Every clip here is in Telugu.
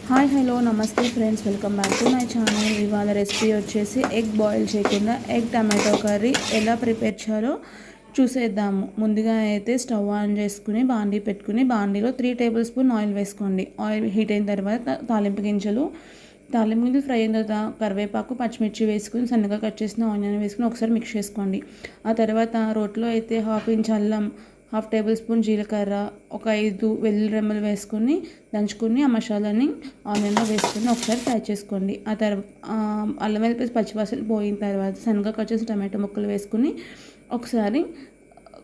హాయ్ హలో నమస్తే friends, welcome back to my channel. ఇవాళ రెసిపీ వచ్చేసి ఎగ్ బాయిల్ చేయకుండా ఎగ్ టమాటో కర్రీ ఎలా ప్రిపేర్ చేయాలో చూసేద్దాము. ముందుగా అయితే స్టవ్ ఆన్ చేసుకుని బాండీ పెట్టుకుని బాండీలో 3 టేబుల్ స్పూన్ ఆయిల్ వేసుకోండి. ఆయిల్ హీట్ అయిన తర్వాత తాలింపు గింజలు ఫ్రై అయిన తర్వాత కరివేపాకు పచ్చిమిర్చి వేసుకుని సన్నగా కట్ చేసిన ఆనియన్ వేసుకుని ఒకసారి మిక్స్ చేసుకోండి. ఆ తర్వాత రోట్లో అయితే 1/2 ఇంచ్ అల్లం, 1/2 టేబుల్ స్పూన్ జీలకర్ర, ఒక 5 వెల్లుల్లి రెమ్మలు వేసుకుని దంచుకుని ఆ మసాలాని ఆనియన్లో వేసుకొని ఒకసారి ఫ్రై చేసుకోండి. ఆ తర్వాత అల్లం వెల్లుల్లి పేస్ట్ పచ్చివాసన పోయిన తర్వాత సన్నగా కట్ చేసిన టమాటో ముక్కలు వేసుకుని ఒకసారి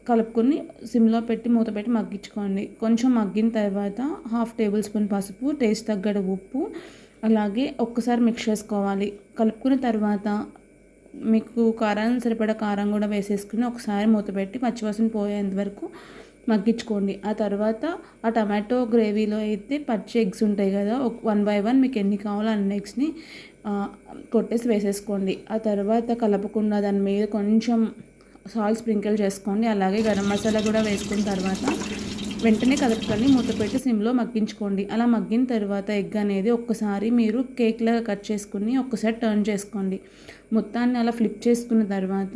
కలుపుకొని సిమ్లో పెట్టి మూత పెట్టి మగ్గించుకోండి. కొంచెం మగ్గిన తర్వాత 1/2 టేబుల్ స్పూన్ పసుపు, టేస్ట్ తగ్గట్టు ఉప్పు, అలాగే ఒక్కసారి మిక్స్ చేసుకోవాలి. కలుపుకున్న తర్వాత మీకు కారాన్ని సరిపడా కారం కూడా వేసేసుకుని ఒకసారి మూత పెట్టి పచ్చివాసన పోయేంత వరకు మగ్గించుకోండి. ఆ తర్వాత ఆ టమాటో గ్రేవీలో అయితే పచ్చి ఎగ్స్ ఉంటాయి కదా, 1 బై 1 మీకు ఎన్ని కావాలో అన్ని ఎగ్స్ని కొట్టేసి వేసేసుకోండి. ఆ తర్వాత కలపకుండా దాని మీద కొంచెం సాల్ట్ స్ప్రింకిల్ చేసుకోండి. అలాగే గరం మసాలా కూడా వేసుకున్న తర్వాత వెంటనే కలుపుకొని మూత పెట్టి సిమ్లో మగ్గించుకోండి. అలా మగ్గిన తర్వాత ఎగ్ అనేది ఒక్కసారి మీరు కేక్లాగా కట్ చేసుకుని ఒక్కసారి టర్న్ చేసుకోండి. మొత్తాన్ని అలా ఫ్లిప్ చేసుకున్న తర్వాత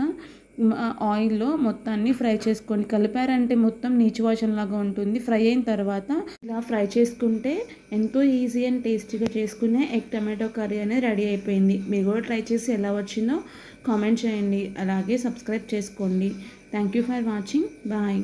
ఆయిల్లో మొత్తాన్ని ఫ్రై చేసుకొని కలిపారంటే మొత్తం నీచు వాసనలాగా ఉంటుంది. ఫ్రై అయిన తర్వాత ఇలా ఫ్రై చేసుకుంటే ఎంతో ఈజీ అండ్ టేస్టీగా చేసుకునే ఎగ్ టమాటో కర్రీ అనేది రెడీ అయిపోయింది. మీరు కూడా ట్రై చేసి ఎలా వచ్చిందో కామెంట్ చేయండి. అలాగే సబ్స్క్రైబ్ చేసుకోండి. Thank you for watching. Bye.